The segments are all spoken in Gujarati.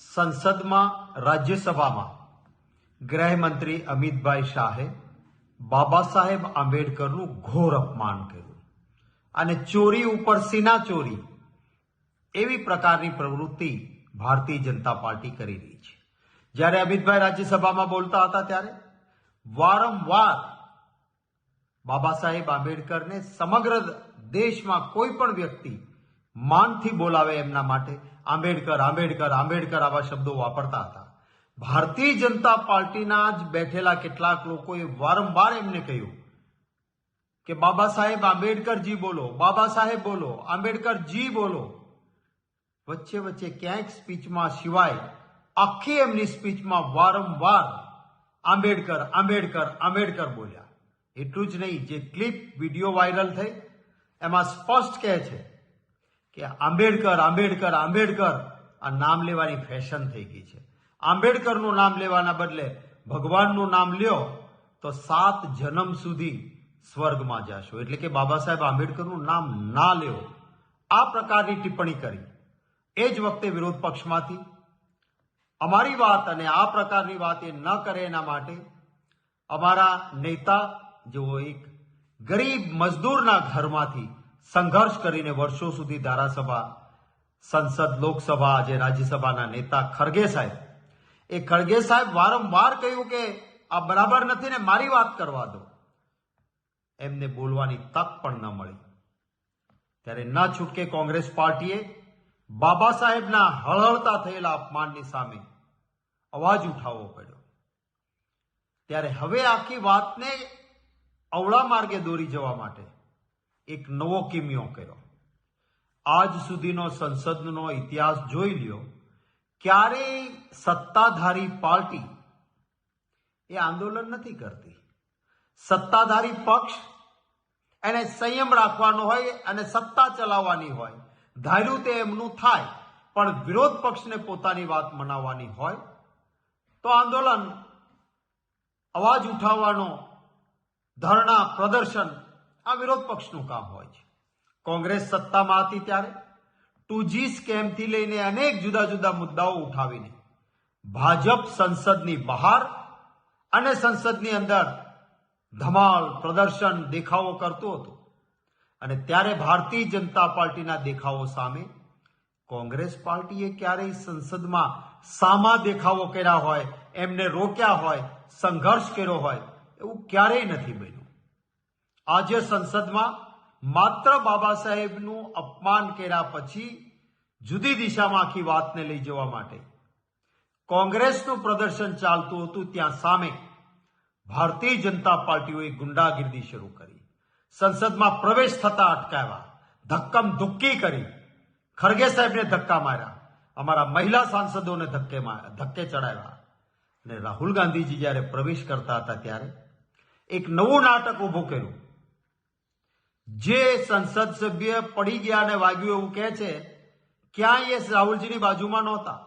સંસદમાં રાજ્યસભામાં ગૃહમંત્રી અમિતભાઈ શાહે બાબા સાહેબ આંબેડકરનું ઘોર અપમાન કર્યું અને ચોરી ઉપર સીના ચોરી એવી પ્રકારની પ્રવૃત્તિ ભારતીય જનતા પાર્ટી કરી રહી છે. જ્યારે અમિતભાઈ રાજ્યસભામાં બોલતા હતા ત્યારે વારંવાર બાબા સાહેબ આંબેડકરને સમગ્ર દેશમાં કોઈ પણ વ્યક્તિ માનથી બોલાવે એમના માટે આંબેડકર આંબેડકર આંબેડકર આવા શબ્દો વાપરતા હતા. ભારતીય જનતા પાર્ટીના જ બેઠેલા કેટલાક લોકોએ વારંવાર એમને કહ્યું કે બાબા સાહેબ આંબેડકરજી બોલો, બાબા સાહેબ બોલો, આંબેડકરજી બોલો. વચ્ચે વચ્ચે ક્યાંક સ્પીચમાં સિવાય આખી એમની સ્પીચમાં વારંવાર આંબેડકર આંબેડકર આંબેડકર બોલ્યા. એટલું જ નહીં, જે ક્લિપ વિડીયો વાયરલ થઈ એમાં સ્પષ્ટ કહે છે કે આંબેડકર આંબેડકર આંબેડકર આ નામ લેવાની ફેશન થઈ ગઈ છે. આંબેડકરનું નામ લેવાના બદલે ભગવાનનું નામ લ્યો તો 7 જન્મ સુધી સ્વર્ગમાં જશો. એટલે કે બાબા સાહેબ આંબેડકરનું નામ ના લ્યો, આ પ્રકારની ટિપ્પણી કરી. એ જ વખતે વિરોધ પક્ષમાંથી અમારી વાત અને આ પ્રકારની વાત એ ન કરે એના માટે અમારા નેતા જેઓ એક ગરીબ મજદૂરના ઘરમાંથી સંઘર્ષ કરીને વર્ષો સુધી ધારાસભા, સંસદ, લોકસભા, આજે રાજ્યસભાના નેતા ખરગે સાહેબ, એ ખરગે સાહેબ વારંવાર કહ્યું કે આ બરાબર નથી ને મારી વાત કરવા દો. એમને બોલવાની તક પણ ન મળી. ત્યારે ન છૂટકે કોંગ્રેસ પાર્ટીએ બાબા સાહેબના હળહળતા થયેલા અપમાનની સામે અવાજ ઉઠાવવો પડ્યો. ત્યારે હવે આખી વાતને અવળા માર્ગે દોરી જવા માટે એક નવો કિમિયો કર્યો. આજ સુધીનો સંસદનો ઇતિહાસ જોઈ લ્યો, ક્યારેય સત્તાધારી પાર્ટી એ આંદોલન નથી કરતી. સત્તાધારી પક્ષ એને સંયમ રાખવાનો હોય અને સત્તા ચલાવવાની હોય, ધાર્યું તે એમનું થાય. પણ વિરોધ પક્ષને પોતાની વાત મનાવવાની હોય તો આંદોલન, અવાજ ઉઠાવવાનો, ધરણા, પ્રદર્શન આ વિરોધ પક્ષનું કામ હોય છે. કોંગ્રેસ સત્તામાં હતી ત્યારે 2G સ્કેમથી લઈને અનેક જુદા જુદા મુદ્દાઓ ઉઠાવીને ભાજપ સંસદની બહાર અને સંસદની અંદર ધમાલ, પ્રદર્શન, દેખાવો કરતું હતું. અને ત્યારે ભારતીય જનતા પાર્ટીના દેખાવો સામે કોંગ્રેસ પાર્ટીએ ક્યારેય સંસદમાં સામા દેખાવો કર્યા હોય, એમને રોક્યા હોય, સંઘર્ષ કર્યો હોય, એવું ક્યારેય નથી બન્યું. આજે સંસદમાં માત્ર બાબા સાહેબનું અપમાન કર્યા પછી જુદી દિશામાં આખી વાતને લઈ જવા માટે કોંગ્રેસનું પ્રદર્શન ચાલતું હતું, ત્યાં સામે ભારતીય જનતા પાર્ટીઓએ ગુંડાગીરી શરૂ કરી. સંસદમાં પ્રવેશ થતા અટકાવ્યા, ધક્કમ ધુક્કી કરી, ખરગે સાહેબને ધક્કા માર્યા, અમારા મહિલા સાંસદોને ધક્કે ચડાવ્યા. અને રાહુલ ગાંધીજી જ્યારે પ્રવેશ કરતા હતા ત્યારે એક નવું નાટક ઊભું કર્યું. જે સંસદ સભ્ય પડી ગયા અને વાગ્યું એવું કહે છે, ક્યાંય એ રાહુલજીની બાજુમાં નહોતા.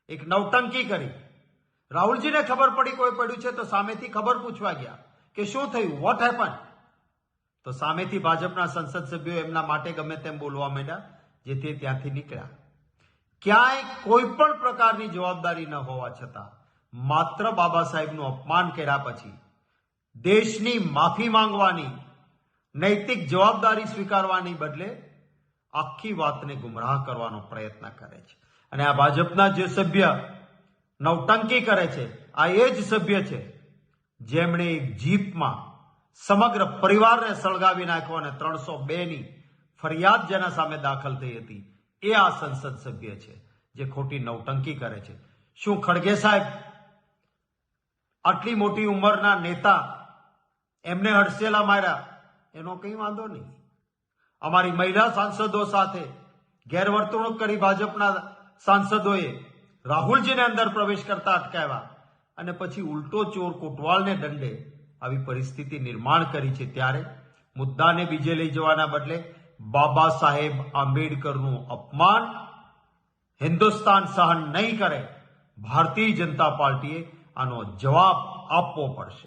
એક નવટંકી કરી. રાહુલજીને ખબર પડી કોઈ પડ્યું છે તો સામેથી ખબર પૂછવા ગયા કે શું થયું, વોટ હેપન. તો સામેથી ભાજપના સંસદ સભ્યો એમના માટે ગમે તેમ બોલવા માંડ્યા, જેથી ત્યાંથી નીકળ્યા. ક્યાંય કોઈ પણ પ્રકારની જવાબદારી ન હોવા છતાં માત્ર બાબા સાહેબનું અપમાન કર્યા પછી દેશની માફી માંગવાની, નૈતિક જવાબદારી સ્વીકારવાની બદલે આખી વાતને ગુમરાહ કરવાનો પ્રયત્ન કરે છે. અને આ ભાજપના જે સભ્ય નવટંકી કરે છે, આ એ જ સભ્ય છે જેમણે એક જીપમાં સમગ્ર પરિવારને સળગાવી નાખ્યો અને 302ની ફરિયાદ જેના સામે દાખલ થઈ હતી, એ આ સંસદ સભ્ય છે જે ખોટી નવટંકી કરે છે. શું ખડગે સાહેબ આટલી મોટી ઉંમરના નેતા, એમને હડસેલા માર્યા એનો કંઈ વાંધો નહીં. અમારી મહિલા સાંસદો સાથે ગેરવર્તણૂક કરી ભાજપના સાંસદોએ રાહુલજીને અંદર પ્રવેશ કરતા અટકાવ્યા અને પછી ઉલટો ચોર કોટવાલને દંડે આવી પરિસ્થિતિ નિર્માણ કરી છે. ત્યારે મુદ્દાને બીજે લઈ જવાના બદલે બાબા સાહેબ આંબેડકરનું અપમાન હિન્દુસ્તાન સહન નહીં કરે. ભારતીય જનતા પાર્ટીએ આનો જવાબ આપવો પડશે.